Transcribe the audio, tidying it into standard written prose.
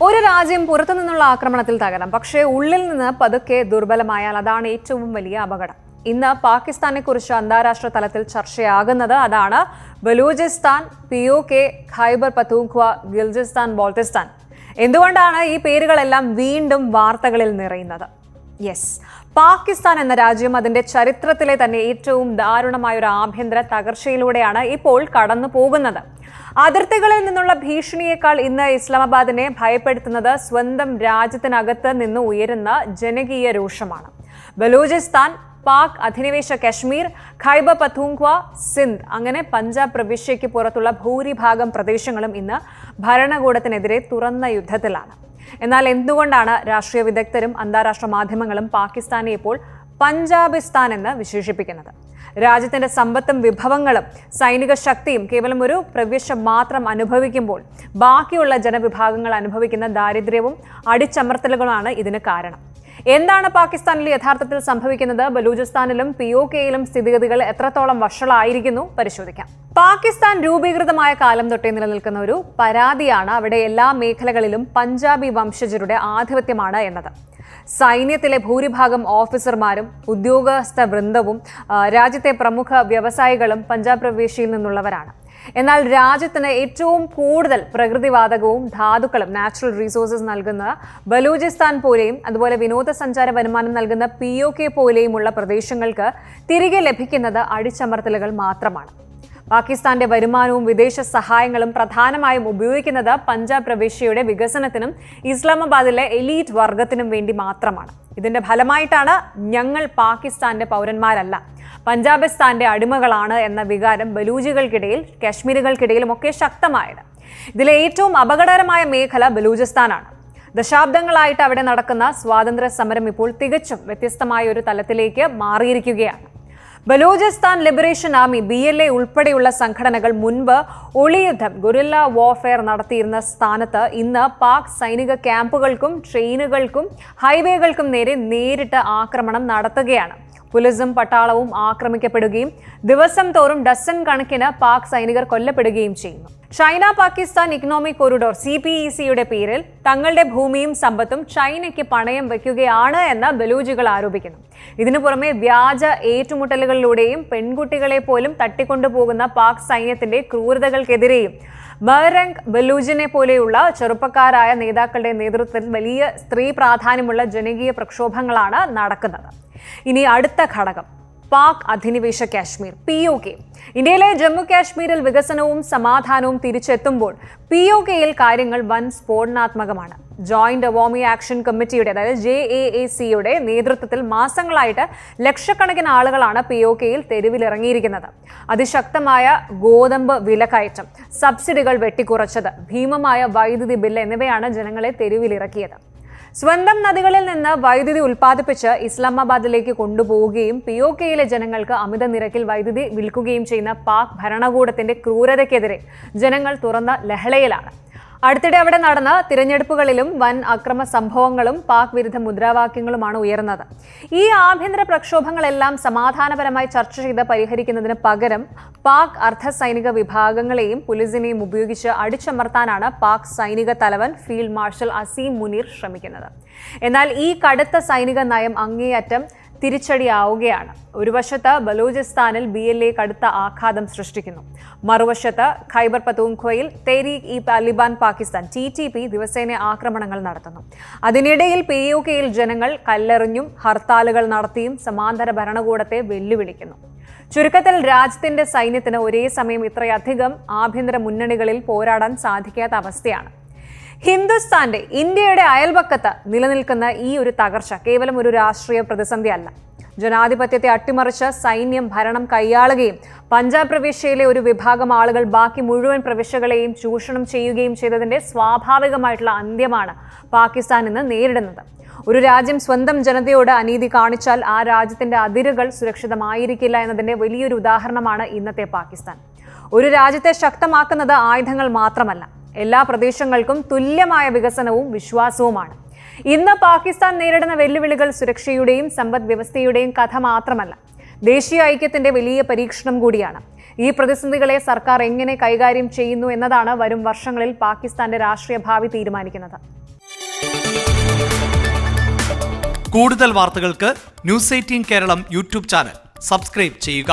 ഒരു രാജ്യം പുറത്തുനിന്നുള്ള ആക്രമണത്തിൽ തകരാം, പക്ഷേ ഉള്ളിൽ നിന്ന് പതുക്കെ ദുർബലമായാൽ അതാണ് ഏറ്റവും വലിയ അപകടം. ഇന്ന് പാകിസ്ഥാനെ കുറിച്ച് അന്താരാഷ്ട്ര തലത്തിൽ ചർച്ചയാകുന്നത് അതാണ്. ബലൂചിസ്ഥാൻ, POK, ഖൈബർ പഖ്തൂൺഖ്വ, ഗിൽജിസ്ഥാൻ, ബോൾട്ടിസ്ഥാൻ. എന്തുകൊണ്ടാണ് ഈ പേരുകളെല്ലാം വീണ്ടും വാർത്തകളിൽ നിറയുന്നത്? പാകിസ്ഥാൻ എന്ന രാജ്യം അതിന്റെ ചരിത്രത്തിലെ തന്നെ ഏറ്റവും ദാരുണമായ ഒരു ആഭ്യന്തര തകർച്ചയിലൂടെയാണ് ഇപ്പോൾ കടന്നു പോകുന്നത്. അതിർത്തികളിൽ നിന്നുള്ള ഭീഷണിയേക്കാൾ ഇന്ന് ഇസ്ലാമാബാദിനെ ഭയപ്പെടുത്തുന്നത് സ്വന്തം രാജ്യത്തിനകത്ത് നിന്ന് ഉയരുന്ന ജനകീയ രോഷമാണ്. ബലൂചിസ്ഥാൻ, പാക് അധിനിവേശ കശ്മീർ, ഖൈബർ പഖ്തൂൺഖ്വ, സിന്ധ് അങ്ങനെ പഞ്ചാബ് പ്രവിശ്യയ്ക്ക് പുറത്തുള്ള ഭൂരിഭാഗം പ്രദേശങ്ങളും ഇന്ന് ഭരണകൂടത്തിനെതിരെ തുറന്ന യുദ്ധത്തിലാണ്. എന്നാൽ എന്തുകൊണ്ടാണ് രാഷ്ട്രീയ വിദഗ്ധരും അന്താരാഷ്ട്ര മാധ്യമങ്ങളും പാകിസ്ഥാനെ ഇപ്പോൾ പഞ്ചാബിസ്ഥാൻ എന്ന് വിശേഷിപ്പിക്കുന്നത്? രാജ്യത്തിന്റെ സമ്പത്തും വിഭവങ്ങളും സൈനിക ശക്തിയും കേവലം ഒരു പ്രവിശ്യ മാത്രം അനുഭവിക്കുമ്പോൾ ബാക്കിയുള്ള ജനവിഭാഗങ്ങൾ അനുഭവിക്കുന്ന ദാരിദ്ര്യവും അടിച്ചമർത്തലുകളാണ് ഇതിന് കാരണം. എന്താണ് പാകിസ്ഥാനിൽ യഥാർത്ഥത്തിൽ സംഭവിക്കുന്നത്? ബലൂചിസ്ഥാനിലും POKയിലും സ്ഥിതിഗതികൾ എത്രത്തോളം വഷളായിരിക്കുന്നു പരിശോധിക്കാം. പാകിസ്ഥാൻ രൂപീകൃതമായ കാലം തൊട്ടേ നിലനിൽക്കുന്ന ഒരു പരാതിയാണ് അവിടെ എല്ലാ മേഖലകളിലും പഞ്ചാബി വംശജരുടെ ആധിപത്യമാണ് എന്നത്. സൈന്യത്തിലെ ഭൂരിഭാഗം ഓഫീസർമാരും ഉദ്യോഗസ്ഥ വൃന്ദവും രാജ്യത്തെ പ്രമുഖ വ്യവസായികളും പഞ്ചാബ് പ്രവിശ്യയിൽ നിന്നുള്ളവരാണ്. എന്നാൽ രാജ്യത്തിന് ഏറ്റവും കൂടുതൽ പ്രകൃതിവാതകവും ധാതുക്കളും നാച്ചുറൽ റിസോഴ്സസ് നൽകുന്ന ബലൂചിസ്ഥാൻ പോലെയും അതുപോലെ വിനോദസഞ്ചാര വരുമാനം നൽകുന്ന POK പോലെയുമുള്ള പ്രദേശങ്ങൾക്ക് തിരികെ ലഭിക്കുന്നത് അടിച്ചമർത്തലുകൾ മാത്രമാണ്. പാകിസ്ഥാന്റെ വരുമാനവും വിദേശ സഹായങ്ങളും പ്രധാനമായും ഉപയോഗിക്കുന്നത് പഞ്ചാബ് പ്രവിശ്യയുടെ വികസനത്തിനും ഇസ്ലാമാബാദിലെ എലീറ്റ് വർഗത്തിനും വേണ്ടി മാത്രമാണ്. ഇതിന്റെ ഫലമായിട്ടാണ് ഞങ്ങൾ പാകിസ്ഥാന്റെ പൗരന്മാരല്ല, പഞ്ചാബിസ്ഥാന്റെ അടിമകളാണ് എന്ന വികാരം ബലൂജികൾക്കിടയിൽ, കശ്മീരികൾക്കിടയിലും ഒക്കെ ശക്തമായത്. ഇതിലെ ഏറ്റവും അപകടകരമായ മേഖല ബലൂചിസ്ഥാനാണ്. ദശാബ്ദങ്ങളായിട്ട് അവിടെ നടക്കുന്ന സ്വാതന്ത്ര്യ സമരം ഇപ്പോൾ തികച്ചും വ്യത്യസ്തമായ ഒരു തലത്തിലേക്ക് മാറിയിരിക്കുകയാണ്. ബലൂചിസ്ഥാൻ ലിബറേഷൻ ആർമി BLA ഉൾപ്പെടെയുള്ള സംഘടനകൾ മുൻപ് ഒളിയുദ്ധം, ഗൊറില്ല വാർഫെയർ നടത്തിയിരുന്ന സ്ഥാനത്ത് ഇന്ന് പാക് സൈനിക ക്യാമ്പുകൾക്കും ട്രെയിനുകൾക്കും ഹൈവേകൾക്കും നേരെ നേരിട്ട് ആക്രമണം നടത്തുകയാണ്. പോലീസും പട്ടാളവും ആക്രമിക്കപ്പെടുകയും ദിവസം തോറും ഡസൻ കണക്കിന് പാക് സൈനികർ കൊല്ലപ്പെടുകയും ചെയ്യുന്നു. ചൈന പാകിസ്ഥാൻ ഇക്കണോമിക് കോറിഡോർ CPECയുടെ പേരിൽ തങ്ങളുടെ ഭൂമിയും സമ്പത്തും ചൈനയ്ക്ക് പണയം വയ്ക്കുകയാണ് എന്ന് ബലൂജികൾ ആരോപിക്കുന്നു. ഇതിനു പുറമെ വ്യാജ ഏറ്റുമുട്ടലുകളിലൂടെയും പെൺകുട്ടികളെ പോലും തട്ടിക്കൊണ്ടുപോകുന്ന പാക് സൈന്യത്തിന്റെ ക്രൂരതകൾക്കെതിരെയും ബഹ്റംഗ് ബലൂജിനെ പോലെയുള്ള ചെറുപ്പക്കാരായ നേതാക്കളുടെ നേതൃത്വത്തിൽ വലിയ സ്ത്രീ പ്രാധാന്യമുള്ള ജനകീയ പ്രക്ഷോഭങ്ങളാണ് നടക്കുന്നത്. ഇനി അടുത്ത ഘടകം പാക് അധിനിവേശ കാശ്മീർ, POK. ഇന്ത്യയിലെ ജമ്മു കാശ്മീരിൽ വികസനവും സമാധാനവും തിരിച്ചെത്തുമ്പോൾ POKയിൽ കാര്യങ്ങൾ വൻ സ്ഫോടനാത്മകമാണ്. ജോയിന്റ് അവാമി ആക്ഷൻ കമ്മിറ്റിയുടെ അതായത് JAACയുടെ നേതൃത്വത്തിൽ മാസങ്ങളായിട്ട് ലക്ഷക്കണക്കിന് ആളുകളാണ് POKയിൽ തെരുവിലിറങ്ങിയിരിക്കുന്നത്. അതിശക്തമായ ഗോതമ്പ് വിലക്കയറ്റം, സബ്സിഡികൾ വെട്ടിക്കുറച്ചത്, ഭീമമായ വൈദ്യുതി ബില്ല് എന്നിവയാണ് ജനങ്ങളെ തെരുവിലിറക്കിയത്. സ്വന്തം നദികളിൽ നിന്ന് വൈദ്യുതി ഉൽപ്പാദിപ്പിച്ച് ഇസ്ലാമാബാദിലേക്ക് കൊണ്ടുപോവുകയും POKയിലെ ജനങ്ങൾക്ക് അമിത നിരക്കിൽ വൈദ്യുതി വിൽക്കുകയും ചെയ്യുന്ന പാക് ഭരണകൂടത്തിന്റെ ക്രൂരതയ്ക്കെതിരെ ജനങ്ങൾ തുറന്ന ലഹളയിലാണ്. അടുത്തിടെ അവിടെ നടന്ന തിരഞ്ഞെടുപ്പുകളിലും വൻ അക്രമ സംഭവങ്ങളും പാക് വിരുദ്ധ മുദ്രാവാക്യങ്ങളുമാണ് ഉയർന്നത്. ഈ ആഭ്യന്തര പ്രക്ഷോഭങ്ങളെല്ലാം സമാധാനപരമായി ചർച്ച ചെയ്ത് പരിഹരിക്കുന്നതിന് പകരം പാക് അർദ്ധ സൈനിക വിഭാഗങ്ങളെയും പോലീസിനെയും ഉപയോഗിച്ച് അടിച്ചമർത്താനാണ് പാക് സൈനിക തലവൻ ഫീൽഡ് മാർഷൽ അസീം മുനീർ ശ്രമിക്കുന്നത്. എന്നാൽ ഈ കടുത്ത സൈനിക നയം അങ്ങേയറ്റം തിരിച്ചടിയാവുകയാണ്. ഒരു വശത്ത് ബലൂചിസ്ഥാനിൽ BLA കടുത്ത ആഘാതം സൃഷ്ടിക്കുന്നു. മറുവശത്ത് ഖൈബർ പഖ്തൂൺഖ്വയിൽ തെഹ്രീക്-ഇ-താലിബാൻ പാകിസ്ഥാൻ TTP ദിവസേന ആക്രമണങ്ങൾ നടത്തുന്നു. അതിനിടയിൽ POKയിൽ ജനങ്ങൾ കല്ലെറിഞ്ഞും ഹർത്താലുകൾ നടത്തിയും സമാന്തര ഭരണകൂടത്തെ വെല്ലുവിളിക്കുന്നു. ചുരുക്കത്തിൽ രാജ്യത്തിന്റെ സൈന്യത്തിന് ഒരേ സമയം ഇത്രയധികം ആഭ്യന്തര മുന്നണികളിൽ പോരാടാൻ സാധിക്കാത്ത അവസ്ഥയാണ്. ഹിന്ദുസ്ഥാന്റെ, ഇന്ത്യയുടെ അയൽപക്കത്ത് നിലനിൽക്കുന്ന ഈ ഒരു തകർച്ച കേവലം ഒരു രാഷ്ട്രീയ പ്രതിസന്ധി അല്ല. ജനാധിപത്യത്തെ അട്ടിമറിച്ച് സൈന്യം ഭരണം കൈയാളുകയും പഞ്ചാബ് പ്രവിശ്യയിലെ ഒരു വിഭാഗം ആളുകൾ ബാക്കി മുഴുവൻ പ്രവിശ്യകളെയും ചൂഷണം ചെയ്യുകയും ചെയ്തതിന്റെ സ്വാഭാവികമായിട്ടുള്ള അന്ത്യമാണ് പാകിസ്ഥാൻ ഇന്ന് നേരിടുന്നത്. ഒരു രാജ്യം സ്വന്തം ജനതയോട് അനീതി കാണിച്ചാൽ ആ രാജ്യത്തിന്റെ അതിരുകൾ സുരക്ഷിതമായിരിക്കില്ല എന്നതിന്റെ വലിയൊരു ഉദാഹരണമാണ് ഇന്നത്തെ പാകിസ്ഥാൻ. ഒരു രാജ്യത്തെ ശക്തമാക്കുന്നത് ആയുധങ്ങൾ മാത്രമല്ല, എല്ലാ പ്രദേശങ്ങൾക്കും തുല്യമായ വികസനവും വിശ്വാസവുമാണ്. ഇന്ന് പാകിസ്ഥാൻ നേരിടുന്ന വെല്ലുവിളികൾ സുരക്ഷയുടെയും സമ്പദ് വ്യവസ്ഥയുടെയും കഥ മാത്രമല്ല, ദേശീയ ഐക്യത്തിന്റെ വലിയ പരീക്ഷണം കൂടിയാണ്. ഈ പ്രതിസന്ധികളെ സർക്കാർ എങ്ങനെ കൈകാര്യം ചെയ്യുന്നു എന്നതാണ് വരും വർഷങ്ങളിൽ പാകിസ്ഥാന്റെ രാഷ്ട്രീയ ഭാവി തീരുമാനിക്കുന്നത്. കൂടുതൽ വാർത്തകൾക്ക് news 18 Keralam YouTube channel subscribe ചെയ്യുക.